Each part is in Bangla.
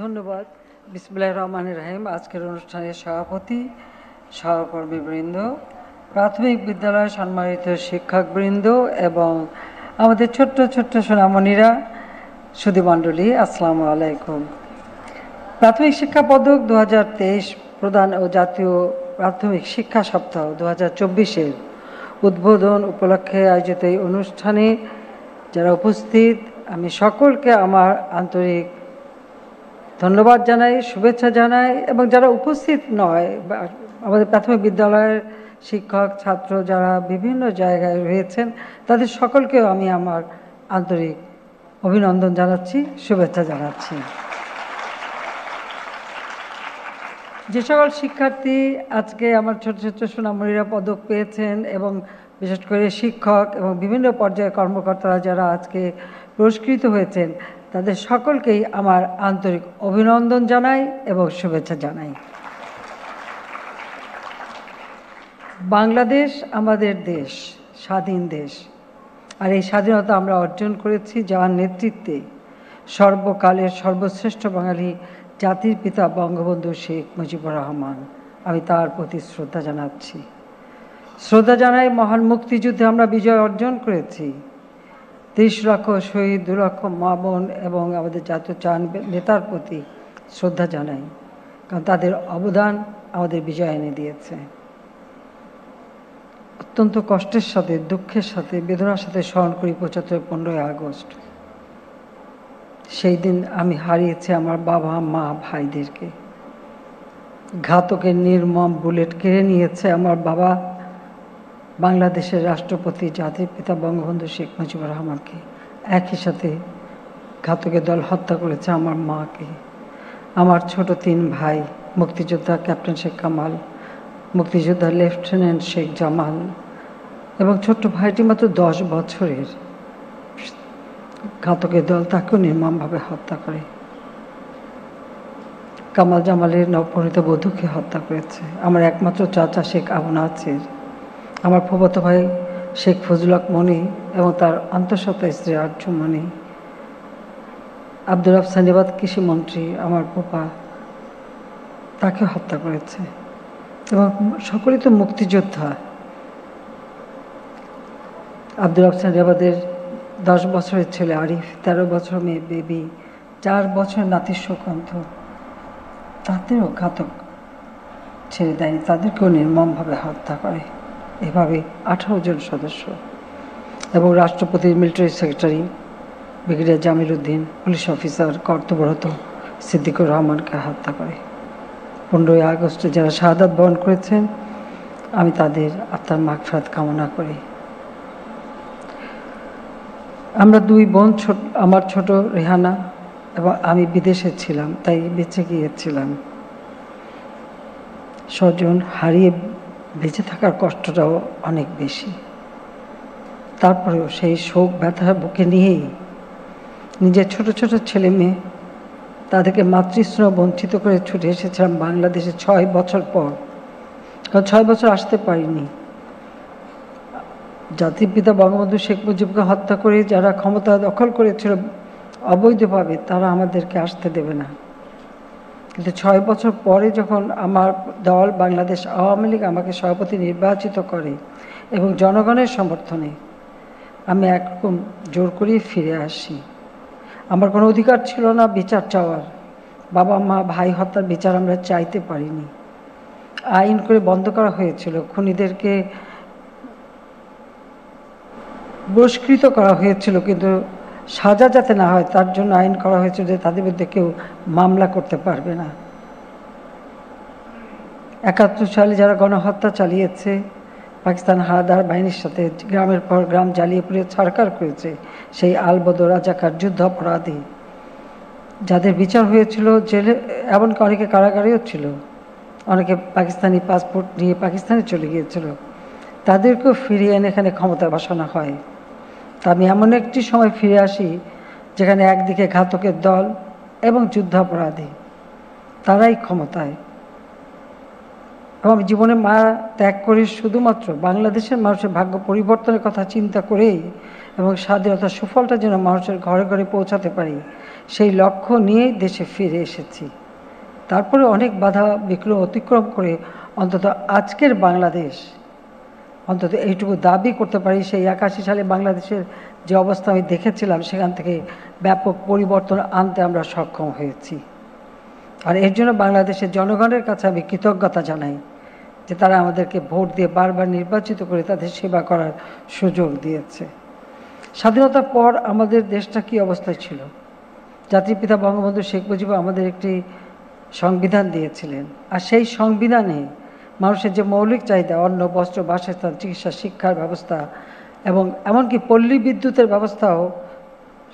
ধন্যবাদ। বিসমিল্লাহির রহমানির রহিম। আজকের অনুষ্ঠানের সভাপতি, সহকর্মীবৃন্দ, প্রাথমিক বিদ্যালয়ের সম্মানিত শিক্ষকবৃন্দ এবং আমাদের ছোট্ট ছোট্ট সোনামণিরা, সুধীমণ্ডলী, আসসালামু আলাইকুম। প্রাথমিক শিক্ষা পদক 2023 প্রদান ও জাতীয় প্রাথমিক শিক্ষা সপ্তাহ 2024-এর উদ্বোধন উপলক্ষে আয়োজিত এই অনুষ্ঠানে যারা উপস্থিত, আমি সকলকে আমার আন্তরিক ধন্যবাদ জানাই, শুভেচ্ছা জানাই, এবং যারা উপস্থিত নয়, আমাদের প্রাথমিক বিদ্যালয়ের শিক্ষক ছাত্র যারা বিভিন্ন জায়গায় রয়েছেন, তাদের সকলকেও আমি আমার আন্তরিক অভিনন্দন জানাচ্ছি, শুভেচ্ছা জানাচ্ছি। যে সকল শিক্ষার্থী আজকে আমার ছোট ছোট সোনামণিরা পদক পেয়েছেন এবং বিশেষ করে শিক্ষক এবং বিভিন্ন পর্যায়ের কর্মকর্তারা যারা আজকে পুরস্কৃত হয়েছেন, তাদের সকলকেই আমার আন্তরিক অভিনন্দন জানাই এবং শুভেচ্ছা জানাই। বাংলাদেশ আমাদের দেশ, স্বাধীন দেশ, আর এই স্বাধীনতা আমরা অর্জন করেছি যার নেতৃত্বে সর্বকালের সর্বশ্রেষ্ঠ বাঙালি জাতির পিতা বঙ্গবন্ধু শেখ মুজিবুর রহমান। আমি তার প্রতি শ্রদ্ধা জানাচ্ছি। শ্রদ্ধা জানাই মহান মুক্তিযুদ্ধে আমরা বিজয় অর্জন করেছি। 30 লক্ষ শহীদ, 2 লক্ষ মা বোন এবং আমাদের জাতীয় চার নেতার প্রতি শ্রদ্ধা জানাই, কারণ তাদের অবদান আমাদের বিজয় এনে দিয়েছে। অত্যন্ত কষ্টের সাথে, দুঃখের সাথে, বেদনার সাথে স্মরণ করি 15ই আগস্ট। সেই দিন আমি হারিয়েছি আমার বাবা, মা, ভাইদেরকে। ঘাতকের নির্মম বুলেট কেড়ে নিয়েছে আমার বাবা, বাংলাদেশের রাষ্ট্রপতি, জাতির পিতা বঙ্গবন্ধু শেখ মুজিবুর রহমানকে। একই সাথে ঘাতকের দল হত্যা করেছে আমার মাকে, আমার ছোট 3 ভাই, মুক্তিযোদ্ধা ক্যাপ্টেন শেখ কামাল, মুক্তিযোদ্ধা লেফটেন্যান্ট শেখ জামাল এবং ছোট্ট ভাইটি মাত্র 10 বছরের। ঘাতকের দল তাকেও নির্মমভাবে হত্যা করে। কামাল জামালের নবপরিণীত বধূকে হত্যা করেছে। আমার একমাত্র চাচা শেখ আবু নাসির, আমার ফুফাতো ভাই শেখ ফজলুল হক মনি এবং তার অন্তঃসত্ত্বা স্ত্রী আরজু মনি, আব্দুর রব সানিবাদ কৃষিমন্ত্রী আমার ফুফা, তাকে হত্যা করেছে। এবং সকলেই তো মুক্তিযোদ্ধা। আব্দুর রব সানিবাদের 10 বছরের ছেলে আরিফ, 13 বছর মেয়ে বেবি, 4 বছরের নাতি সুকান্ত, তাদেরও ঘাতক ছেড়ে দেয়নি, তাদেরকেও নির্মমভাবে হত্যা করে। এভাবে 18 জন সদস্য এবং রাষ্ট্রপতির military secretary brigadier Jamil Uddin, police officer কর্তব্যরত সিদ্দিকুর রহমানকে হত্যা করে। 15ই আগস্টে যারা শাহাদাত বরণ করেছেন, আমি তাদের আত্মার মাগফিরাত কামনা করি। আমরা 2 বোন, আমার ছোট রেহানা এবং আমি বিদেশে ছিলাম, তাই বেঁচে গিয়েছিলাম। স্বজন হারিয়ে বেঁচে থাকার কষ্টটাও অনেক বেশি। তারপরেও সেই শোক ব্যথা বুকে নিয়েই নিজের ছোট ছোট ছেলে মেয়ে, তাদেরকে মাতৃস্নেহ বঞ্চিত করে ছুটে এসেছিলাম বাংলাদেশে 6 বছর পর। কারণ 6 বছর আসতে পারিনি। জাতির পিতা বঙ্গবন্ধু শেখ মুজিবকে হত্যা করে যারা ক্ষমতা দখল করেছিল অবৈধভাবে, তারা আমাদেরকে আসতে দেবে না। কিন্তু 6 বছর পরে যখন আমার দল বাংলাদেশ আওয়ামী লীগ আমাকে সভাপতি নির্বাচিত করে এবং জনগণের সমর্থনে আমি একরকম জোর করেই ফিরে আসি। আমার কোনো অধিকার ছিল না বিচার চাওয়ার। বাবা, মা, ভাই হত্যার বিচার আমরা চাইতে পারিনি। আইন করে বন্ধ করা হয়েছিল, খুনিদেরকে পুরস্কৃত করা হয়েছিল, কিন্তু সাজা যাতে না হয় তার জন্য আইন করা হয়েছিল যে তাদের বিরুদ্ধে কেউ মামলা করতে পারবে না। 71 সালে যারা গণহত্যা চালিয়েছে, পাকিস্তান হানাদার বাহিনীর সাথে গ্রামের পর গ্রাম জ্বালিয়ে পুড়িয়ে ছারখার করেছে, সেই আলবদর রাজাকার যুদ্ধ অপরাধী যাদের বিচার হয়েছিল, জেলে, এমনকি অনেকে কারাগারেও ছিল, অনেকে পাকিস্তানি পাসপোর্ট নিয়ে পাকিস্তানে চলে গিয়েছিল, তাদেরকেও ফিরিয়ে এনে এখানে ক্ষমতায় বসানো হয়। তা আমি এমন একটি সময় ফিরে আসি যেখানে একদিকে ঘাতকের দল এবং যুদ্ধাপরাধী তারাই ক্ষমতায়। এবং আমি জীবনে মায়া ত্যাগ করে শুধুমাত্র বাংলাদেশের মানুষের ভাগ্য পরিবর্তনের কথা চিন্তা করেই এবং স্বাধীনতার সুফলটা যেন মানুষের ঘরে ঘরে পৌঁছাতে পারি, সেই লক্ষ্য নিয়েই দেশে ফিরে এসেছি। তারপরে অনেক বাধা বিঘ্ন অতিক্রম করে অন্তত আজকের বাংলাদেশ, অন্তত এইটুকু দাবি করতে পারি, সেই 81 সালে বাংলাদেশের যে অবস্থা আমি দেখেছিলাম সেখান থেকে ব্যাপক পরিবর্তন আনতে আমরা সক্ষম হয়েছি। আর এর জন্য বাংলাদেশের জনগণের কাছে আমি কৃতজ্ঞতা জানাই যে তারা আমাদেরকে ভোট দিয়ে বারবার নির্বাচিত করে তাদের সেবা করার সুযোগ দিয়েছে। স্বাধীনতার পর আমাদের দেশটা কী অবস্থায় ছিল? জাতির পিতা বঙ্গবন্ধু শেখ মুজিব আমাদের একটি সংবিধান দিয়েছিলেন, আর সেই সংবিধানে মানুষের যে মৌলিক চাহিদা, অন্ন, বস্ত্র, বাসস্থান, চিকিৎসা, শিক্ষার ব্যবস্থা এবং এমনকি পল্লী বিদ্যুতের ব্যবস্থাও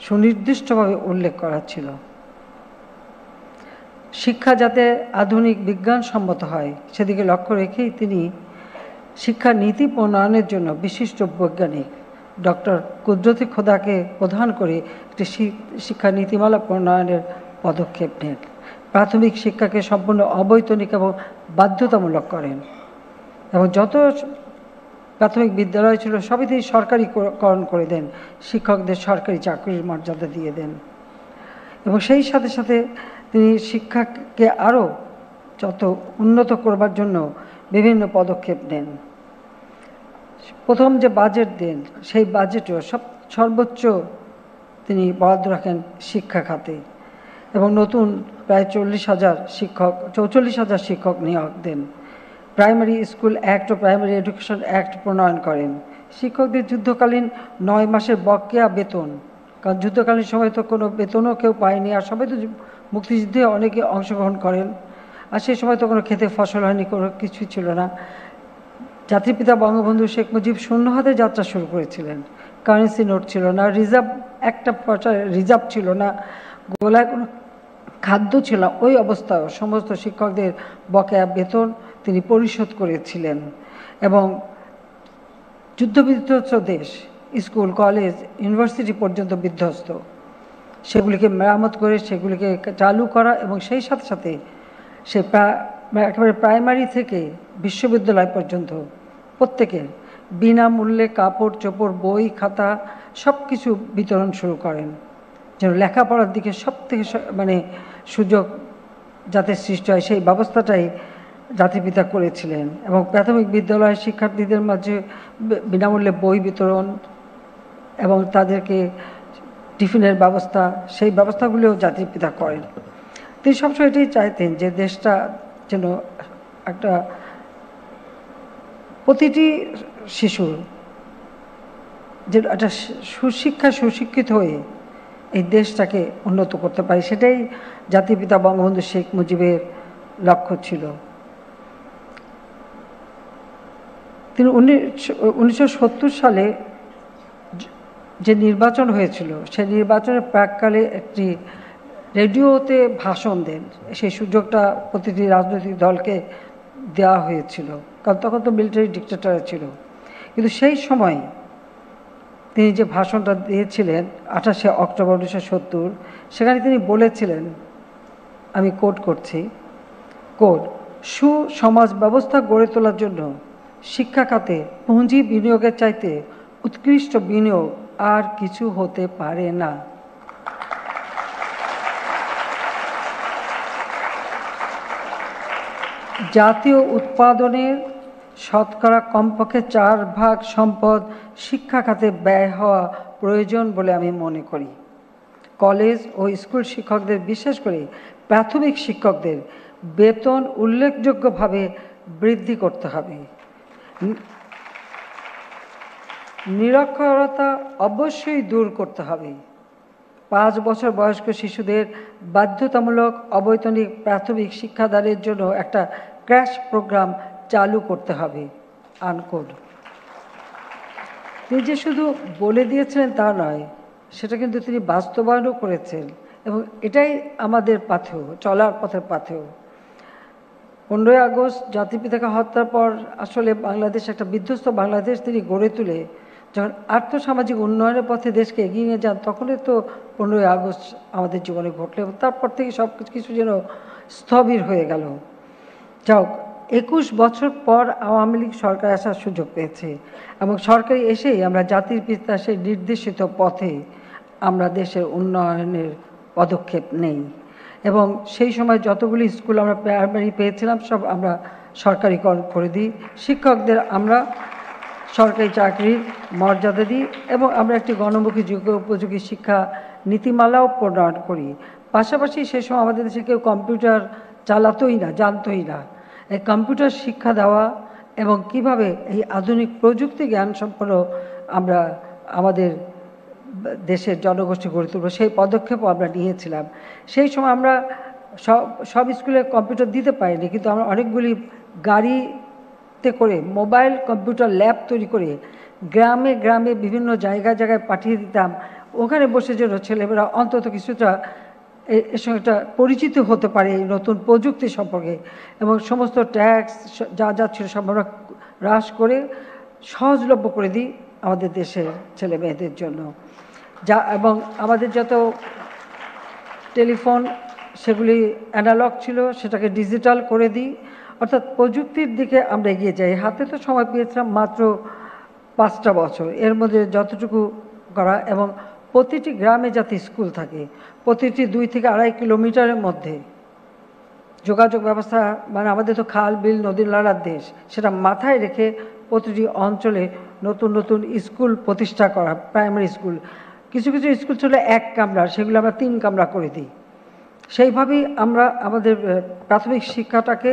সুনির্দিষ্টভাবে উল্লেখ করা ছিল। শিক্ষা যাতে আধুনিক বিজ্ঞানসম্মত হয় সেদিকে লক্ষ্য রেখেই তিনি শিক্ষা নীতি প্রণয়নের জন্য বিশিষ্ট বৈজ্ঞানিক ডক্টর কুদরতি খোদাকে প্রধান করে একটি শিক্ষা নীতিমালা প্রণয়নের পদক্ষেপ নেন। প্রাথমিক শিক্ষাকে সম্পূর্ণ অবৈতনিক এবং বাধ্যতামূলক করেন এবং যত প্রাথমিক বিদ্যালয় ছিল সবই তিনি সরকারিকরণ করে দেন, শিক্ষকদের সরকারি চাকরির মর্যাদা দিয়ে দেন এবং সেই সাথে সাথে তিনি শিক্ষাকে আরও যত উন্নত করবার জন্য বিভিন্ন পদক্ষেপ নেন। প্রথম যে বাজেট দেন সেই বাজেটও সর্বোচ্চ তিনি বরাদ্দ রাখেন শিক্ষা খাতে এবং নতুন প্রায় 44,000 শিক্ষক নিয়োগ দেন। প্রাইমারি স্কুল অ্যাক্ট ও প্রাইমারি এডুকেশন অ্যাক্ট প্রণয়ন করেন। শিক্ষকদের যুদ্ধকালীন 9 মাসের বকেয়া বেতন, কারণ যুদ্ধকালীন সময় তো কোনো বেতনও কেউ পায়নি, আর সবাই তো মুক্তিযুদ্ধে অনেকে অংশগ্রহণ করেন, আর সেই সময় তো কোনো খেতে ফসল হয়নি, কোনো কিছুই ছিল না। জাতির পিতা বঙ্গবন্ধু শেখ মুজিব শূন্য হাতে যাত্রা শুরু করেছিলেন। কারেন্সি নোট ছিল না, রিজার্ভ একটা রিজার্ভ ছিল না, গোলায় কোনো খাদ্য ছিল। ওই অবস্থায় সমস্ত শিক্ষকদের বকেয়া বেতন তিনি পরিশোধ করেছিলেন এবং যুদ্ধবিধ্বস্ত দেশ, স্কুল, কলেজ, ইউনিভার্সিটি পর্যন্ত বিধ্বস্ত, সেগুলিকে মেরামত করে সেগুলিকে চালু করা এবং সেই সাথে সাথে সে একেবারে প্রাইমারি থেকে বিশ্ববিদ্যালয় পর্যন্ত প্রত্যেকের বিনামূল্যে কাপড় চোপড়, বই, খাতা সব কিছু বিতরণ শুরু করেন, যেন লেখাপড়ার দিকে সব থেকে সুযোগ যাতে সৃষ্টি হয় সেই ব্যবস্থাটাই জাতিপিতা করেছিলেন। এবং প্রাথমিক বিদ্যালয়ের শিক্ষার্থীদের মাঝে বিনামূল্যে বই বিতরণ এবং তাদেরকে টিফিনের ব্যবস্থা, সেই ব্যবস্থাগুলিও জাতির পিতা করেন। তিনি সবসময় এটাই চাইতেন যে দেশটা যেন একটা প্রতিটি শিশুর যে একটা সুশিক্ষিত হয়ে এই দেশটাকে উন্নত করতে পারে, সেটাই জাতির পিতা বঙ্গবন্ধু শেখ মুজিবের লক্ষ্য ছিল। তিনি 1970 সালে যে নির্বাচন হয়েছিল সেই নির্বাচনের প্রাককালে একটি রেডিওতে ভাষণ দেন। সেই সুযোগটা প্রতিটি রাজনৈতিক দলকে দেওয়া হয়েছিল, কারণ তখন তো মিলিটারি ডিক্টেটর ছিল। কিন্তু সেই সময় তিনি যে ভাষণটা দিয়েছিলেন 28শে অক্টোবর 1970, সেখানে তিনি বলেছিলেন, আমি কোট করছি, সুসমাজ ব্যবস্থা গড়ে তোলার জন্য শিক্ষা খাতে পুঁজি বিনিয়োগের চাইতে উৎকৃষ্ট বিনিয়োগ আর কিছু হতে পারে না। জাতীয় উৎপাদনের শতকরা কমপক্ষে 4 ভাগ সম্পদ শিক্ষা খাতে ব্যয় হওয়া প্রয়োজন বলে আমি মনে করি। কলেজ ও স্কুল শিক্ষকদের, বিশেষ করে প্রাথমিক শিক্ষকদের বেতন উল্লেখযোগ্যভাবে বৃদ্ধি করতে হবে। নিরক্ষরতা অবশ্যই দূর করতে হবে। 5 বছর বয়স্ক শিশুদের বাধ্যতামূলক অবৈতনিক প্রাথমিক শিক্ষাদানের জন্য একটা ক্র্যাশ প্রোগ্রাম চালু করতে হবে। আনকোড। তিনি যে শুধু বলে দিয়েছিলেন তা নয়, সেটা কিন্তু তিনি বাস্তবায়নও করেছেন এবং এটাই আমাদের পাথেয়, চলার পথের পাথেয়। 15ই আগস্ট জাতিপিতাকে হত্যার পর আসলে বাংলাদেশ একটা বিধ্বস্ত বাংলাদেশ তিনি গড়ে তুলে যখন আর্থসামাজিক উন্নয়নের পথে দেশকে এগিয়ে নিয়ে যান, তখনই তো 15ই আগস্ট আমাদের জীবনে ঘটলো এবং তারপর থেকে সব কিছু যেন স্থবির হয়ে গেল। যাক, 21 বছর পর আওয়ামী লীগ সরকার আসার সুযোগ পেয়েছে এবং সরকারি এসেই আমরা জাতির পিতা সেই নির্দেশিত পথে আমরা দেশের উন্নয়নের পদক্ষেপ নেই এবং সেই সময় যতগুলি স্কুল আমরা প্রাইমারি পেয়েছিলাম সব আমরা সরকারিকরণ করে দিই। শিক্ষকদের আমরা সরকারি চাকরির মর্যাদা দিই এবং আমরা একটি গণমুখী যোগ্য উপযোগী শিক্ষা নীতিমালাও প্রণয়ন করি। পাশাপাশি সেই সময় আমাদের দেশে কেউ কম্পিউটার চালাতোই না, জানতোই না। এই কম্পিউটার শিক্ষা দেওয়া এবং কিভাবে এই আধুনিক প্রযুক্তি জ্ঞান সম্পন্ন আমরা আমাদের দেশের জনগোষ্ঠী গড়ে তুলব সেই পদক্ষেপও আমরা নিয়েছিলাম। সেই সময় আমরা সব স্কুলে কম্পিউটার দিতে পারিনি, কিন্তু আমরা অনেকগুলি গাড়িতে করে মোবাইল কম্পিউটার ল্যাব তৈরি করে গ্রামে গ্রামে বিভিন্ন জায়গায় জায়গায় পাঠিয়ে দিতাম। ওখানে বসে যেন ছেলেমেয়েরা অন্তত কিছুটা এর সঙ্গে একটা পরিচিত হতে পারে এই নতুন প্রযুক্তি সম্পর্কে এবং সমস্ত ট্যাক্স যা যা ছিল সব আমরা হ্রাস করে সহজলভ্য করে দিই আমাদের দেশের ছেলে মেয়েদের জন্য। যা এবং আমাদের যত টেলিফোন সেগুলি অ্যানালগ ছিল সেটাকে ডিজিটাল করে দিই, অর্থাৎ প্রযুক্তির দিকে আমরা এগিয়ে যাই। হাতে তো সময় পেয়েছিলাম মাত্র 5টা বছর, এর মধ্যে যতটুকু করা এবং প্রতিটি গ্রামে যাতে স্কুল থাকে, প্রতিটি 2 থেকে 2.5 কিলোমিটারের মধ্যে যোগাযোগ ব্যবস্থা, মানে আমাদের তো খাল বিল নদী নালার দেশ, সেটা মাথায় রেখে প্রতিটি অঞ্চলে নতুন নতুন স্কুল প্রতিষ্ঠা করা। প্রাইমারি স্কুল কিছু কিছু স্কুল ছিল 1 কামরা, সেগুলো আমরা 3 কামরা করে দিই। সেইভাবেই আমরা আমাদের প্রাথমিক শিক্ষাটাকে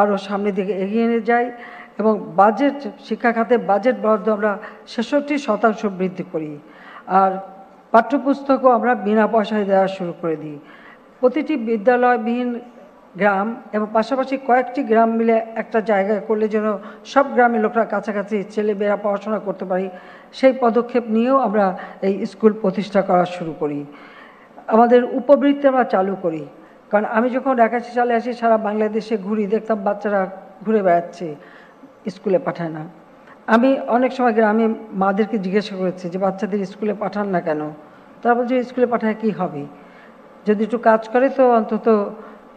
আরও সামনের দিকে এগিয়ে নিয়ে যাই এবং বাজেট শিক্ষা খাতে বাজেট বরাদ্দ আমরা 66% বৃদ্ধি করি। আর পাঠ্যপুস্তকও আমরা বিনা পয়সায় দেওয়া শুরু করে দিই। প্রতিটি বিদ্যালয়বিহীন গ্রাম এবং পাশাপাশি কয়েকটি গ্রাম মিলে একটা জায়গায় করলে যেন সব গ্রামের লোকরা কাছাকাছি ছেলেমেয়েরা পড়াশোনা করতে পারি, সেই পদক্ষেপ নিয়েও আমরা এই স্কুল প্রতিষ্ঠা করা শুরু করি। আমাদের উপবৃত্তি আমরা চালু করি, কারণ আমি যখন 81 সালে আসি সারা বাংলাদেশে ঘুরি, দেখতাম বাচ্চারা ঘুরে বেড়াচ্ছে, স্কুলে পাঠায় না। আমি অনেক সময় গ্রামে মাদেরকে জিজ্ঞাসা করেছি যে বাচ্চাদের স্কুলে পাঠান না কেন? তারা বলছে স্কুলে পাঠায় কী হবে, যদি একটু কাজ করে তো অন্তত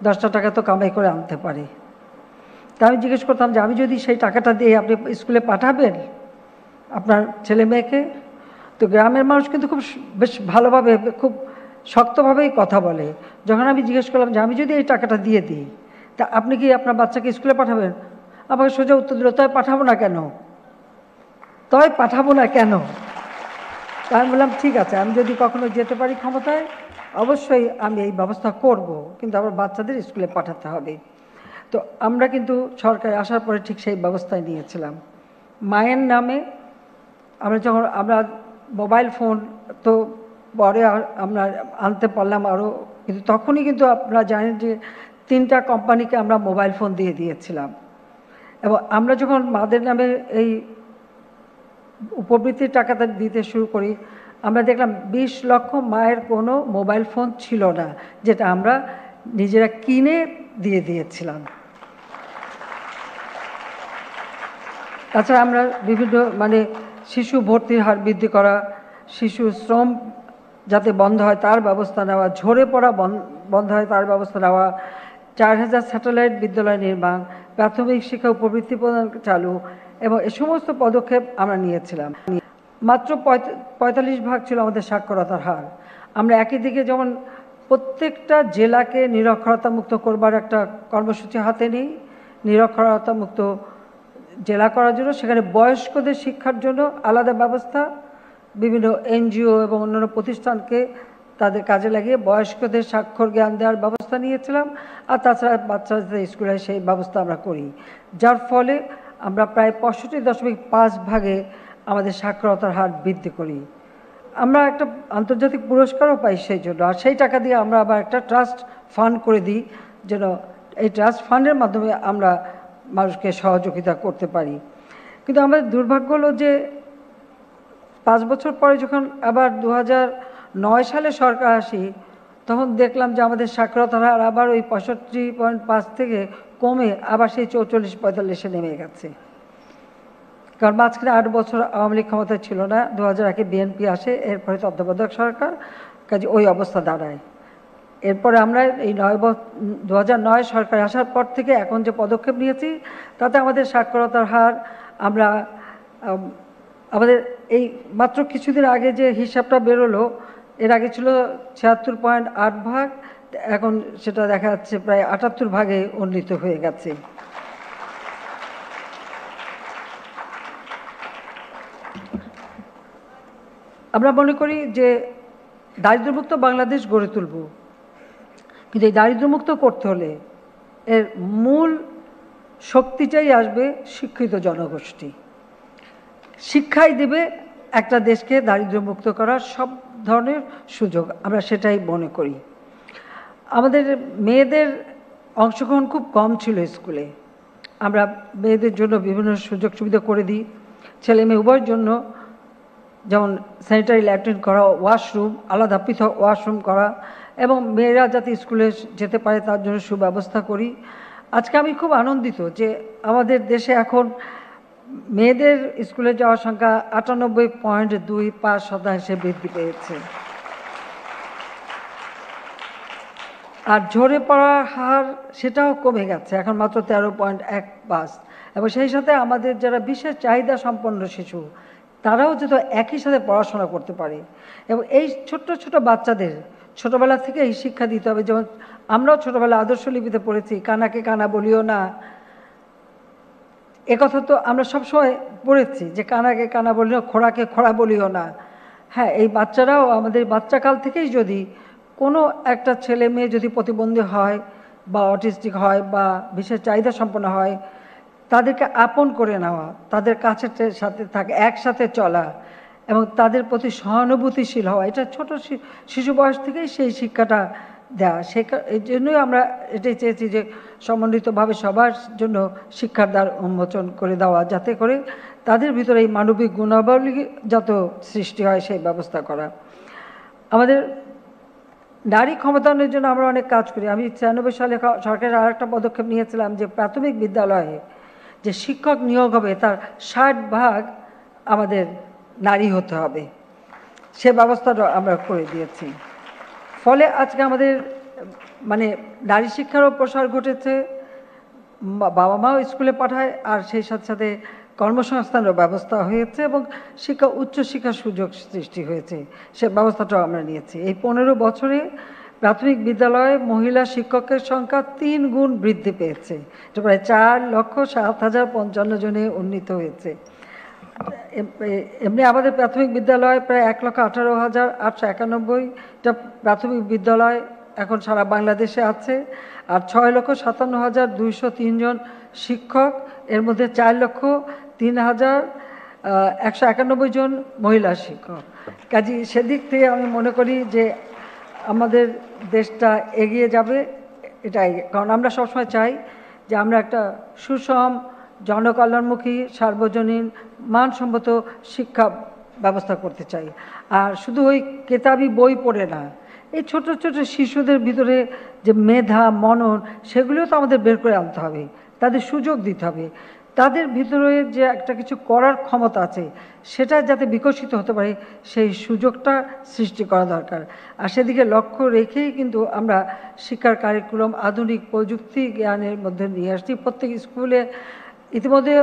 10টা টাকা তো কামাই করে আনতে পারে। তা আমি জিজ্ঞেস করতাম যে আমি যদি সেই টাকাটা দিয়ে আপনি স্কুলে পাঠাবেন আপনার ছেলে মেয়েকে? তো গ্রামের মানুষ কিন্তু খুব বেশ ভালোভাবে খুব শক্তভাবেই কথা বলে। যখন আমি জিজ্ঞেস করলাম যে আমি যদি এই টাকাটা দিয়ে দিই তা আপনি কি আপনার বাচ্চাকে স্কুলে পাঠাবেন? আমাকে সোজা উত্তর দিল, তাই পাঠাবো না কেন? তাই পাঠাবো না কেন? তা আমি বললাম ঠিক আছে, আমি যদি কখনো যেতে পারি ক্ষমতায় অবশ্যই আমি এই ব্যবস্থা করব, কিন্তু আমার বাচ্চাদের স্কুলে পাঠাতে হবে। তো আমরা কিন্তু সরকারে আসার পরে ঠিক সেই ব্যবস্থায় নিয়েছিলাম। মায়ের নামে আমরা মোবাইল ফোন তো পরে আমরা আনতে পারলাম আরও, কিন্তু তখনই কিন্তু আপনারা জানেন যে 3টা কোম্পানিকে আমরা মোবাইল ফোন দিয়ে দিয়েছিলাম। এবং আমরা যখন মাদের নামে এই উপবৃত্তির টাকাটা দিতে শুরু করি, আমরা দেখলাম 20 লক্ষ মায়ের কোনো মোবাইল ফোন ছিল না, যেটা আমরা নিজেরা কিনে দিয়ে দিয়েছিলাম। তাছাড়া আমরা বিভিন্ন শিশু ভর্তির হার বৃদ্ধি করা, শিশু শ্রম যাতে বন্ধ হয় তার ব্যবস্থা নেওয়া, ঝরে পড়া বন্ধ হয় তার ব্যবস্থা নেওয়া, 4000 স্যাটেলাইট বিদ্যালয় নির্মাণ, প্রাথমিক শিক্ষা উপবৃত্তি প্রদান চালু এবং এ সমস্ত পদক্ষেপ আমরা নিয়েছিলাম। মাত্র 45% ছিল আমাদের সাক্ষরতার হার। আমরা একই দিকে যেমন প্রত্যেকটা জেলাকে নিরক্ষরতা মুক্ত করবার একটা কর্মসূচি হাতে নিই, নিরক্ষরতা মুক্ত জেলা করার জন্য সেখানে বয়স্কদের শিক্ষার জন্য আলাদা ব্যবস্থা, বিভিন্ন এনজিও এবং অন্যান্য প্রতিষ্ঠানকে তাদের কাজে লাগিয়ে বয়স্কদের স্বাক্ষর জ্ঞান দেওয়ার ব্যবস্থা নিয়েছিলাম। আর তাছাড়া বাচ্চাদের স্কুলে সেই ব্যবস্থা আমরা করি, যার ফলে আমরা প্রায় 65.5% আমাদের সাক্ষরতার হার বৃদ্ধি করি। আমরা একটা আন্তর্জাতিক পুরস্কারও পাই সেই জন্য। আর সেই টাকা দিয়ে আমরা আবার একটা ট্রাস্ট ফান্ড করে দিই, যেন এই ট্রাস্ট ফান্ডের মাধ্যমে আমরা মানুষকে সহযোগিতা করতে পারি। কিন্তু আমাদের দুর্ভাগ্য হলো যে 5 বছর পরে যখন আবার 2009 সালে সরকার আসি, তখন দেখলাম যে আমাদের সাক্ষরতার হার আবার ওই 65.5 থেকে কমে আবার সেই 44-45-এ নেমে গেছে। কারণ মাঝখানে 8 বছর আওয়ামী লীগ ক্ষমতায় ছিল না, 2001-এ বিএনপি আসে, এরপরে তত্ত্বাবধায়ক সরকার, কাজে ওই অবস্থা দাঁড়ায়। এরপরে আমরা এই 2009 সরকার আসার পর থেকে এখন যে পদক্ষেপ নিয়েছি তাতে আমাদের সাক্ষরতার হার আমরা আমাদের এই মাত্র কিছুদিন আগে যে হিসাবটা বেরোলো, এর আগে ছিল 76.8 এখন সেটা দেখা যাচ্ছে প্রায় 78 উন্নীত হয়ে গেছে। আমরা মনে করি যে দারিদ্র্যমুক্ত বাংলাদেশ গড়ে তুলব, কিন্তু এই দারিদ্র্যমুক্ত করতে হলে এর মূল শক্তিটাই আসবে শিক্ষিত জনগোষ্ঠী। শিক্ষাই দেবে একটা দেশকে দারিদ্র্যমুক্ত করার সব ধরনের সুযোগ, আমরা সেটাই মনে করি। আমাদের মেয়েদের অংশগ্রহণ খুব কম ছিল স্কুলে, আমরা মেয়েদের জন্য বিভিন্ন সুযোগ সুবিধা করে দিই, ছেলে মেয়ে উভয়ের জন্য, যেমন স্যানিটারি ল্যাট্রিন করা, ওয়াশরুম আলাদা পৃথক ওয়াশরুম করা, এবং মেয়েরা যাতে স্কুলে যেতে পারে তার জন্য সুব্যবস্থা করি। আজকে আমি খুব আনন্দিত যে আমাদের দেশে এখন মেয়েদের স্কুলে যাওয়ার সংখ্যা 98.25% বৃদ্ধি পেয়েছে, আর ঝরে পড়ার হার সেটাও কমে গেছে, এখন মাত্র 13.15। এবং সেই সাথে আমাদের যারা বিশেষ চাহিদা সম্পন্ন শিশু তারাও যাতে একই সাথে পড়াশোনা করতে পারে, এবং এই ছোট্ট ছোট বাচ্চাদের ছোটোবেলা থেকে এই শিক্ষা দিতে হবে। যেমন আমরাও ছোটোবেলা আদর্শ লিপিতে পড়েছি, কানাকে কানা বলিও না, একথা তো আমরা সবসময় পড়েছি যে কানাকে কানা বলিও, খোড়াকে খোড়া বলিও না। হ্যাঁ, এই বাচ্চারাও আমাদের বাচ্চাকাল থেকেই যদি কোনো একটা ছেলে মেয়ে যদি প্রতিবন্ধী হয় বা অটিস্টিক হয় বা বিশেষ চাহিদা সম্পন্ন হয়, তাদেরকে আপন করে নেওয়া, তাদের কাছে সাথে থাকে, একসাথে চলা এবং তাদের প্রতি সহানুভূতিশীল হওয়া, এটা ছোট শিশু বয়স থেকেই সেই শিক্ষাটা দেওয়া। এই জন্যই আমরা এটাই চেয়েছি যে সমন্বিতভাবে সবার জন্য শিক্ষার দ্বার উন্মোচন করে দেওয়া, যাতে করে তাদের ভিতরে এই মানবিক গুণাবলী যত সৃষ্টি হয় সেই ব্যবস্থা করা। আমাদের নারী ক্ষমতায়নের জন্য আমরা অনেক কাজ করি। আমি 96 সালে সরকারের আর একটা পদক্ষেপ নিয়েছিলাম যে প্রাথমিক বিদ্যালয়ে যে শিক্ষক নিয়োগ হবে তার 60% আমাদের নারী হতে হবে, সে ব্যবস্থাটা আমরা করে দিয়েছি। ফলে আজকে আমাদের মানে নারী শিক্ষারও প্রসার ঘটেছে, বাবা মাও স্কুলে পাঠায়, আর সেই সাথে সাথে কর্মসংস্থানের ব্যবস্থা হয়েছে এবং উচ্চশিক্ষার সুযোগ সৃষ্টি হয়েছে, সে ব্যবস্থাটাও আমরা নিয়েছি। এই 15 বছরে প্রাথমিক বিদ্যালয়ে মহিলা শিক্ষকের সংখ্যা 3 গুণ বৃদ্ধি পেয়েছে, এটা প্রায় 4,07,055 জনে উন্নীত হয়েছে। এমনি আমাদের প্রাথমিক বিদ্যালয় প্রায় 1,18,891টা প্রাথমিক বিদ্যালয় এখন সারা বাংলাদেশে আছে, আর 6,57,203 জন শিক্ষক, এর মধ্যে 4,03,191 জন মহিলা শিক্ষক। কাজী সেদিক থেকে আমি মনে করি যে আমাদের দেশটা এগিয়ে যাবে, এটাই। কারণ আমরা সবসময় চাই যে আমরা একটা সুষম, জনকল্যাণমুখী, সার্বজনীন, মানসম্মত শিক্ষা ব্যবস্থা করতে চাই। আর শুধু ওই কেতাবি বই পড়ে না, এই ছোট ছোট শিশুদের ভিতরে যে মেধা, মনন, সেগুলোও তো আমাদের বের করে আনতে হবে, তাদের সুযোগ দিতে হবে, তাদের ভিতরে যে একটা কিছু করার ক্ষমতা আছে সেটা যাতে বিকশিত হতে পারে সেই সুযোগটা সৃষ্টি করা দরকার। আর সেদিকে লক্ষ্য রেখেই কিন্তু আমরা শিক্ষার কারিকুলাম আধুনিক প্রযুক্তি জ্ঞানের মধ্যে নিয়ে আসছি। প্রত্যেক স্কুলে ইতিমধ্যে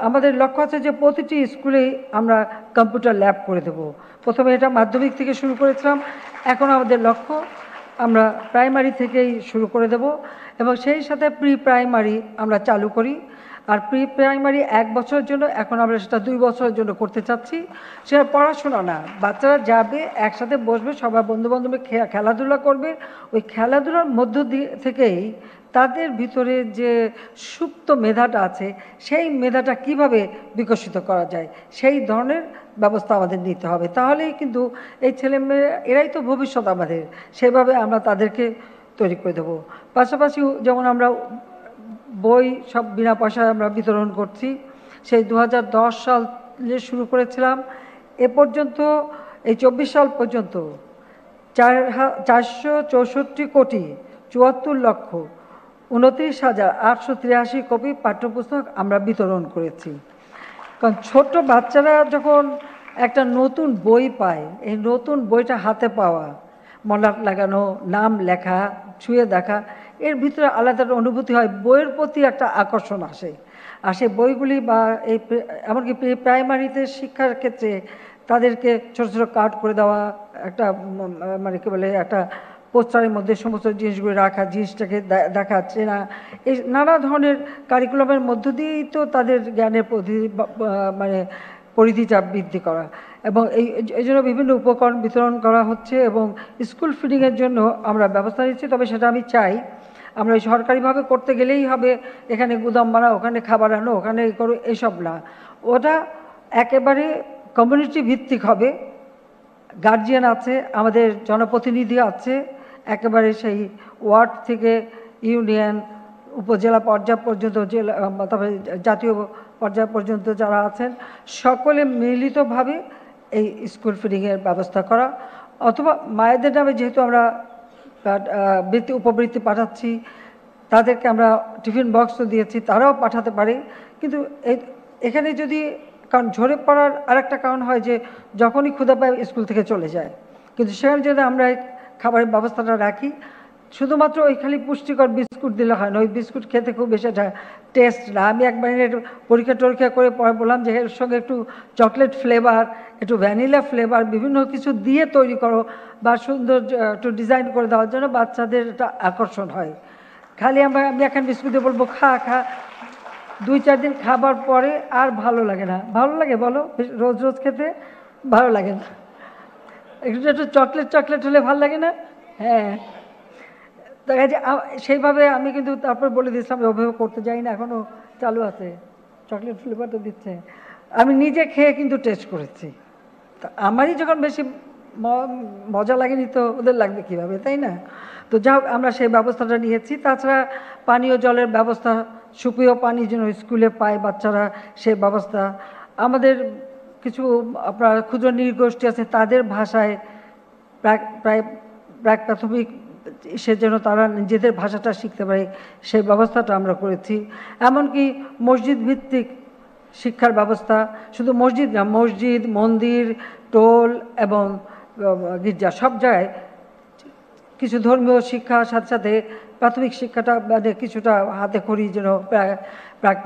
আমাদের লক্ষ্য আছে যে প্রতিটি স্কুলেই আমরা কম্পিউটার ল্যাব করে দেব। প্রথমে এটা মাধ্যমিক থেকে শুরু করেছিলাম, এখন আমাদের লক্ষ্য আমরা প্রাইমারি থেকেই শুরু করে দেব, এবং সেই সাথে প্রি প্রাইমারি আমরা চালু করি। আর প্রি প্রাইমারি 1 বছরের জন্য, এখন আমরা সেটা 2 বছরের জন্য করতে চাচ্ছি। সেটা পড়াশোনা না, বাচ্চারা যাবে, একসাথে বসবে, সবাই বন্ধুবান্ধবে খেলাধুলা করবে, ওই খেলাধুলার মধ্য থেকেই তাদের ভিতরে যে সুপ্ত মেধাটা আছে সেই মেধাটা কিভাবে বিকশিত করা যায় সেই ধরনের ব্যবস্থা আমাদের নিতে হবে। তাহলেই কিন্তু এই ছেলেমেয়েরা, এরাই তো ভবিষ্যৎ আমাদের, সেভাবে আমরা তাদেরকে তৈরি করে দেবো। পাশাপাশি যেমন আমরা বই সব বিনা পয়সায় আমরা বিতরণ করছি, সেই 2010 সালে শুরু করেছিলাম, এ পর্যন্ত এই 24 সাল পর্যন্ত 464,74,29,883 কপি পাঠ্যপুস্তক আমরা বিতরণ করেছি। কারণ ছোট বাচ্চারা যখন একটা নতুন বই পায়, এই নতুন বইটা হাতে পাওয়া মলাট লাগানো, নাম লেখা, ছুঁয়ে দেখা, এর ভিতরে আলাদা একটা অনুভূতি হয়, বইয়ের প্রতি একটা আকর্ষণ আসে। আর সেই বইগুলি বা এই এমনকি প্রাইমারিতে শিক্ষার ক্ষেত্রে তাদেরকে ছোটো ছোটো কার্ড করে দেওয়া, একটা মানে কী বলে একটা পোস্টারের মধ্যে সমস্ত জিনিসগুলি রাখা, জিনিসটাকে দেখা চেনা, এই নানা ধরনের কারিকুলামের মধ্য দিয়েই তো তাদের জ্ঞানের মানে পরিধিটা বৃদ্ধি করা। এবং এই জন্য বিভিন্ন উপকরণ বিতরণ করা হচ্ছে এবং স্কুল ফিডিংয়ের জন্য আমরা ব্যবস্থা নিচ্ছি। তবে সেটা আমি চাই আমরা সরকারিভাবে করতে গেলেই হবে এখানে গুদাম বানাও, ওখানে খাবার আনো, ওখানে করো, এসব না। ওটা একেবারে কমিউনিটি ভিত্তিক হবে। গার্জিয়ান আছে, আমাদের জনপ্রতিনিধি আছে, একেবারে সেই ওয়ার্ড থেকে ইউনিয়ন, উপজেলা পর্যায় পর্যন্ত, জেলা, তারপরে জাতীয় পর্যায় পর্যন্ত যারা আছেন সকলে মিলিতভাবে এই স্কুল ফিডিংয়ের ব্যবস্থা করা। অথবা মায়েদের নামে যেহেতু আমরা উপবৃত্তি পাঠাচ্ছি, তাদেরকে আমরা টিফিন বক্সও দিয়েছি, তারাও পাঠাতে পারে। কিন্তু এখানে যদি, কারণ ঝরে পড়ার আরেকটা কারণ হয় যে যখনই ক্ষুধা পায় স্কুল থেকে চলে যায়, কিন্তু সেখানে যদি আমরা এই খাবারের ব্যবস্থাটা রাখি, শুধুমাত্র ওই খালি পুষ্টিকর বিস্কুট দিলে হয় না, ওই বিস্কুট খেতে খুব বেশি একটা টেস্ট না। আমি একবার পরীক্ষা টরীক্ষা করে পরে বললাম যে এর সঙ্গে একটু চকলেট ফ্লেভার, একটু ভ্যানিলা ফ্লেভার, বিভিন্ন কিছু দিয়ে তৈরি করো বা সুন্দর একটু ডিজাইন করে দেওয়ার জন্য বাচ্চাদের একটা আকর্ষণ হয়। খালি আমি এখন বিস্কুট দিয়ে বলবো খা খা, 2-4 দিন খাবার পরে আর ভালো লাগে না। ভালো লাগে বলো? রোজ রোজ খেতে ভালো লাগে না। একটু একটু চকলেট হলে ভালো লাগে না? হ্যাঁ, দেখা যায় সেইভাবে আমি কিন্তু তারপর বলে দিয়েছিলাম অভিযোগ করতে যাই না, এখনও চালু আছে, চকলেট ফ্লেভারটা দিচ্ছে। আমি নিজে খেয়ে কিন্তু টেস্ট করেছি, তা আমারই যখন বেশি মজা লাগেনি তো ওদের লাগবে কীভাবে, তাই না? তো যা হোক, আমরা সেই ব্যবস্থাটা নিয়েছি। তাছাড়া পানীয় জলের ব্যবস্থা, সুপেয় পানি যেন স্কুলে পায় বাচ্চারা, সেই ব্যবস্থা। আমাদের কিছু আপনার ক্ষুদ্র নৃগোষ্ঠী আছে, তাদের ভাষায় প্রায় প্রাথমিক সে যেন তারা নিজেদের ভাষাটা শিখতে পারে, সেই ব্যবস্থাটা আমরা করেছি। এমনকি মসজিদ ভিত্তিক শিক্ষার ব্যবস্থা, শুধু মসজিদ না, মসজিদ, মন্দির, টোল এবং গির্জা, সব জায়গায় কিছু ধর্মীয় শিক্ষার সাথে সাথে প্রাথমিক শিক্ষাটা মানে কিছুটা হাতে খড়ি যেন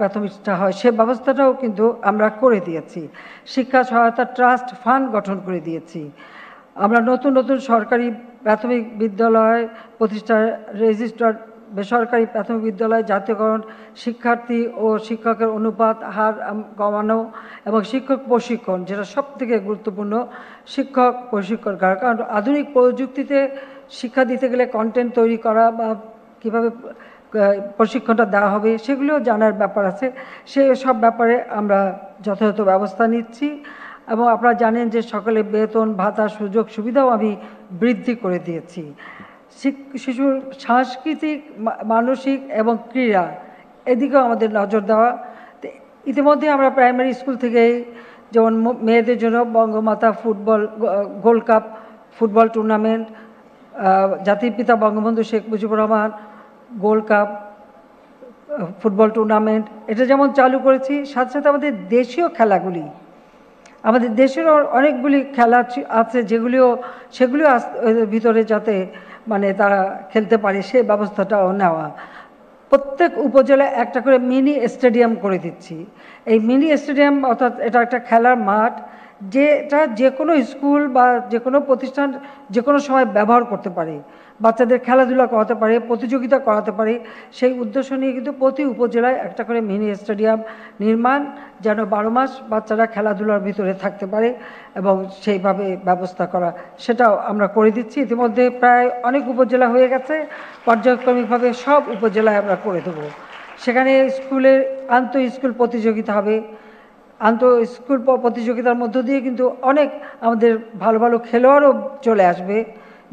প্রাথমিকটা হয়, সে ব্যবস্থাটাও কিন্তু আমরা করে দিয়েছি। শিক্ষা সহায়তা ট্রাস্ট ফান্ড গঠন করে দিয়েছি। আমরা নতুন নতুন সরকারি প্রাথমিক বিদ্যালয় প্রতিষ্ঠা, রেজিস্টার বেসরকারি প্রাথমিক বিদ্যালয় জাতীয়করণ, শিক্ষার্থী ও শিক্ষকের অনুপাত হার কমানো এবং শিক্ষক প্রশিক্ষণ, যেটা সবথেকে গুরুত্বপূর্ণ, শিক্ষক প্রশিক্ষণ করা। কারণ আধুনিক প্রযুক্তিতে শিক্ষা দিতে গেলে কন্টেন্ট তৈরি করা বা কীভাবে প্রশিক্ষণটা দেওয়া হবে সেগুলোও জানার ব্যাপার আছে। সব ব্যাপারে আমরা যথাযথ ব্যবস্থা নিচ্ছি। এবং আপনারা জানেন যে সকলে বেতন ভাতা সুযোগ সুবিধাও আমি বৃদ্ধি করে দিয়েছি। শিশুর সাংস্কৃতিক, মানসিক এবং ক্রীড়া, এদিকেও আমাদের নজর দেওয়া। ইতিমধ্যে আমরা প্রাইমারি স্কুল থেকেই যেমন মেয়েদের জন্য Bangamata football gold cup football tournament, জাতির পিতা Bangabandhu Sheikh Mujibur Rahman gold cup football tournament, এটা যেমন চালু করেছি, সাথে সাথে আমাদের দেশীয় খেলাগুলি, আমাদের দেশের অনেকগুলি খেলা আছে সেগুলিও ভিতরে যাতে মানে তারা খেলতে পারে সে ব্যবস্থাটাও নেওয়া। প্রত্যেক উপজেলায় একটা করে মিনি স্টেডিয়াম করে দিচ্ছি। এই মিনি স্টেডিয়াম অর্থাৎ এটা একটা খেলার মাঠ, যেটা যে কোনো স্কুল বা যে কোনো প্রতিষ্ঠান যে কোনো সময় ব্যবহার করতে পারে, বাচ্চাদের খেলাধুলা করাতে পারে, প্রতিযোগিতা করাতে পারে। সেই উদ্দেশ্য নিয়ে কিন্তু প্রতি উপজেলায় একটা করে মিনি স্টেডিয়াম নির্মাণ, যেন 12 মাস বাচ্চারা খেলাধুলার ভিতরে থাকতে পারে এবং সেইভাবে ব্যবস্থা করা, সেটাও আমরা করে দিচ্ছি। ইতিমধ্যে প্রায় অনেক উপজেলা হয়ে গেছে, পর্যায়ক্রমিকভাবে সব উপজেলায় আমরা করে দেবো। সেখানে স্কুলের আন্তঃ স্কুল প্রতিযোগিতা হবে। আন্তঃ স্কুল প্রতিযোগিতার মধ্য দিয়ে কিন্তু অনেক আমাদের ভালো ভালো খেলোয়াড়ও চলে আসবে।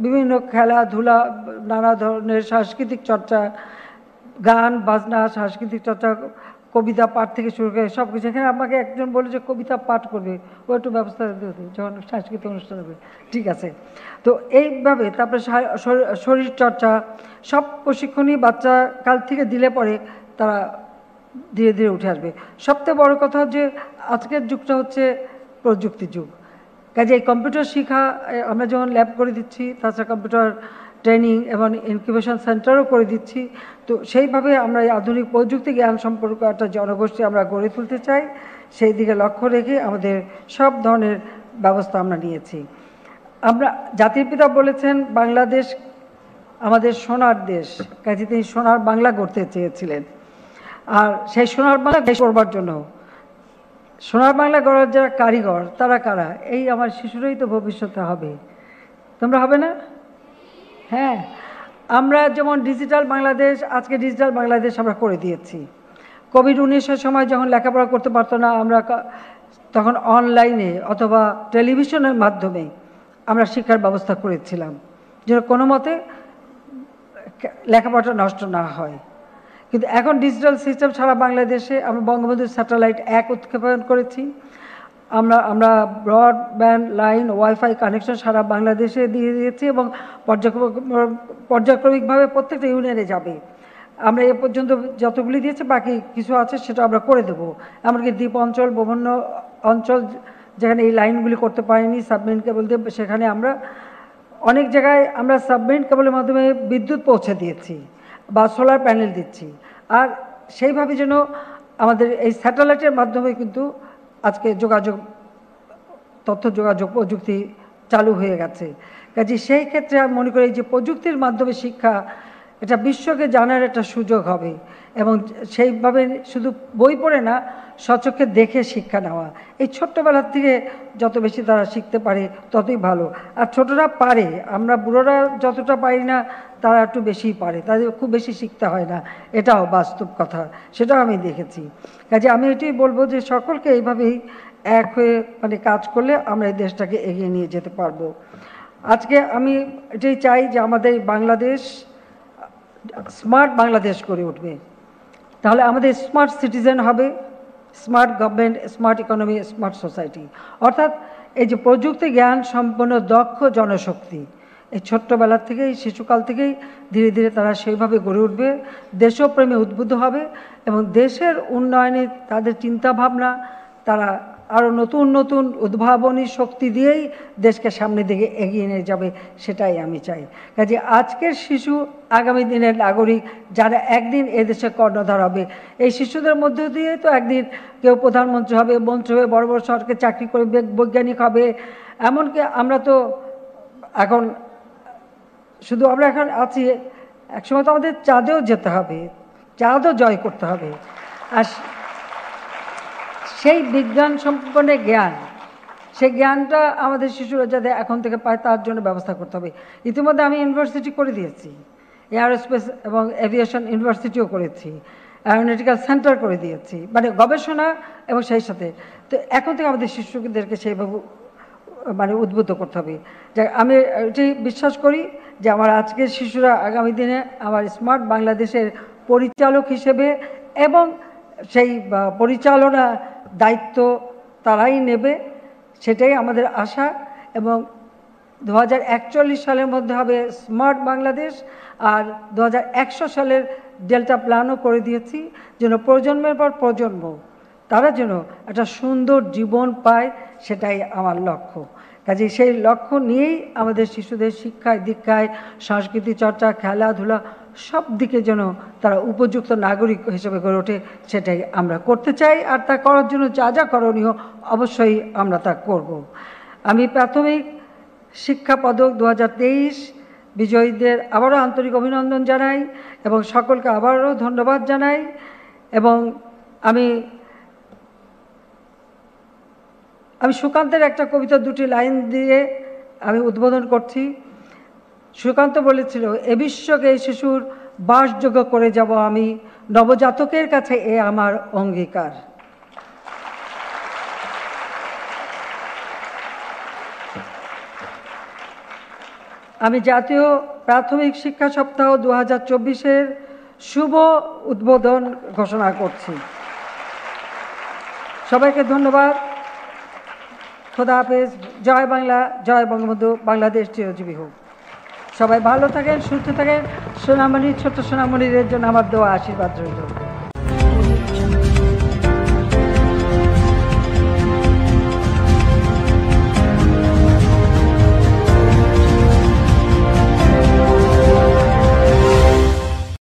বিভিন্ন খেলাধুলা, নানা ধরনের সাংস্কৃতিক চর্চা, গান বাজনা, সাংস্কৃতিক চর্চা, কবিতা পাঠ থেকে শুরু করে সব কিছু। এখানে আমাকে একজন বলে যে কবিতা পাঠ করবে, ও একটু ব্যবস্থা দিতে যখন সাংস্কৃতিক অনুষ্ঠান হবে, ঠিক আছে। তো এইভাবে তারপরে শরীর চর্চা, সব প্রশিক্ষণই বাচ্চা কাল থেকে দিলে পরে তারা ধীরে ধীরে উঠে আসবে। সবথেকে বড় কথা হচ্ছে আজকের যুগটা হচ্ছে প্রযুক্তি যুগ। কাজে এই কম্পিউটার শিক্ষা আমরা যেমন ল্যাব করে দিচ্ছি, তাছাড়া কম্পিউটার ট্রেনিং এবং ইনকিউবেশন সেন্টারও করে দিচ্ছি। তো সেইভাবে আমরা এই আধুনিক প্রযুক্তি জ্ঞান সম্পর্ক একটা জনগোষ্ঠী আমরা গড়ে তুলতে চাই, সেই দিকে লক্ষ্য রেখে আমাদের সব ধরনের ব্যবস্থা আমরা নিয়েছি। আমরা জাতির পিতা বলেছেন বাংলাদেশ আমাদের সোনার দেশ, কাজে তিনি সোনার বাংলা গড়তে চেয়েছিলেন। আর সেই সোনার বাংলা দেশ করবার জন্য সোনার বাংলা গড়ার যারা কারিগর তারা কারা? এই আমার শিশুরাই তো ভবিষ্যতে হবে। তোমরা হবে না? হ্যাঁ, আমরা যেমন ডিজিটাল বাংলাদেশ, আজকে ডিজিটাল বাংলাদেশ আমরা করে দিয়েছি। কোভিড-19-এর সময় যখন লেখাপড়া করতে পারতো না, আমরা তখন অনলাইনে অথবা টেলিভিশনের মাধ্যমে আমরা শিক্ষার ব্যবস্থা করেছিলাম, যেন কোনো মতে লেখাপড়াটা নষ্ট না হয়। কিন্তু এখন ডিজিটাল সিস্টেম সারা বাংলাদেশে আমরা বঙ্গবন্ধু স্যাটেলাইট 1 উৎক্ষেপণ করেছি। আমরা ব্রডব্যান্ড লাইন ওয়াইফাই কানেকশন সারা বাংলাদেশে দিয়ে দিয়েছি এবং পর্যায়ক্রমিকভাবে প্রত্যেকটা ইউনিয়নে যাবে। আমরা এ পর্যন্ত যতগুলি দিয়েছি, বাকি কিছু আছে সেটা আমরা করে দেবো। এমনকি দ্বীপ অঞ্চল, বিভিন্ন অঞ্চল যেখানে এই লাইনগুলি করতে পারিনি সাবমেরিন কেবল দিয়ে, সেখানে আমরা অনেক জায়গায় আমরা সাবমেরিন কেবলের মাধ্যমে বিদ্যুৎ পৌঁছে দিয়েছি বা সোলার প্যানেল দিচ্ছি। আর সেইভাবে যেন আমাদের এই স্যাটেলাইটের মাধ্যমে কিন্তু আজকে তথ্য যোগাযোগ প্রযুক্তি চালু হয়ে গেছে। কাজে সেই ক্ষেত্রে আমি মনে করি যে প্রযুক্তির মাধ্যমে শিক্ষা এটা বিশ্বকে জানার একটা সুযোগ হবে এবং সেইভাবে শুধু বই পড়ে না, স্বচক্ষে দেখে শিক্ষা নেওয়া। এই ছোট্টবেলার থেকে যত বেশি তারা শিখতে পারে ততই ভালো। আর ছোটরা পারে, আমরা বুড়োরা যতটা পারি না তারা একটু বেশিই পারে, তাদের খুব বেশি শিখতে হয় না, এটাও বাস্তব কথা, সেটাও আমি দেখেছি। কাজে আমি এটাই বলবো যে সকলকে এইভাবেই এক হয়ে কাজ করলে আমরা এই দেশটাকে এগিয়ে নিয়ে যেতে পারবো। আজকে আমি এটাই চাই যে আমাদের বাংলাদেশ স্মার্ট বাংলাদেশ করে উঠবে, তাহলে আমাদের স্মার্ট সিটিজেন হবে, smart government, smart economy, smart society. অর্থাৎ এই যে প্রযুক্তি জ্ঞান সম্পন্ন দক্ষ জনশক্তি, এই ছোট্টবেলার থেকেই, শিশুকাল থেকেই ধীরে ধীরে তারা সেইভাবে গড়ে উঠবে, দেশপ্রেমে উদ্বুদ্ধ হবে এবং দেশের উন্নয়নে তাদের চিন্তাভাবনা তারা আরও নতুন নতুন উদ্ভাবনী শক্তি দিয়েই দেশকে সামনের দিকে এগিয়ে নিয়ে যাবে, সেটাই আমি চাই। কাজে আজকের শিশু আগামী দিনের নাগরিক, যারা একদিন এদেশে কর্ণধার হবে। এই শিশুদের মধ্য দিয়ে তো একদিন কেউ প্রধানমন্ত্রী হবে, মন্ত্রী হবে, বড় বড় সরকারি চাকরি করে বৈজ্ঞানিক হবে। এমনকি আমরা তো এখন শুধু আমরা এখন আছি, একসময় তো আমাদের চাঁদেও যেতে হবে, চাঁদও জয় করতে হবে। আর সেই বিজ্ঞান সম্পন্ন জ্ঞান, সেই জ্ঞানটা আমাদের শিশুরা যাতে এখন থেকে পায় তার জন্য ব্যবস্থা করতে হবে। ইতিমধ্যে আমি ইউনিভার্সিটি করে দিয়েছি, এয়ারোস্পেস এবং এভিয়েশন ইউনিভার্সিটিও করেছি, অ্যারোনটিক্যাল সেন্টার করে দিয়েছি, গবেষণা এবং সেই সাথে। তো এখন থেকে আমাদের শিশুদেরকে সেইভাবে উদ্বুদ্ধ করতে হবে। যে আমি এটি বিশ্বাস করি যে আমার আজকের শিশুরা আগামী দিনে আমার স্মার্ট বাংলাদেশের পরিচালক হিসেবে এবং সেই পরিচালনা দায়িত্ব তারাই নেবে, সেটাই আমাদের আশা। এবং 2041 সালের মধ্যে হবে স্মার্ট বাংলাদেশ, আর 2100 সালের ডেল্টা প্ল্যানও করে দিয়েছি, যেন প্রজন্মের পর প্রজন্ম তারা যেন একটা সুন্দর জীবন পায়, সেটাই আমার লক্ষ্য। কাজে সেই লক্ষ্য নিয়েই আমাদের শিশুদের শিক্ষায় দীক্ষায়, সংস্কৃতি চর্চা, খেলাধুলা সব দিকে যেন তারা উপযুক্ত নাগরিক হিসেবে গড়ে ওঠে, সেটাই আমরা করতে চাই। আর তা করার জন্য যা যা করণীয় অবশ্যই আমরা তা করব। আমি প্রাথমিক শিক্ষা পদক 2023 বিজয়ীদের আবারও আন্তরিক অভিনন্দন জানাই এবং সকলকে আবারও ধন্যবাদ জানাই। এবং আমি সুকান্তের একটা কবিতা দুটি লাইন দিয়ে আমি উদ্বোধন করছি। সুকান্ত বলেছিল, এ বিশ্বকে এই শিশুর বাসযোগ্য করে যাব আমি, নবজাতকের কাছে এ আমার অঙ্গীকার। আমি জাতীয় প্রাথমিক শিক্ষা সপ্তাহ 2024-এর শুভ উদ্বোধন ঘোষণা করছি। সবাইকে ধন্যবাদ। খোদা হাফেজ। জয় বাংলা, জয় বঙ্গবন্ধু, বাংলাদেশ চিরজীবী হোক। সবাই ভালো থাকেন, সুস্থ থাকেন। সোনামণি, ছোট্ট সোনামণিদের জন্য আমার দোয়া আশীর্বাদ রইল।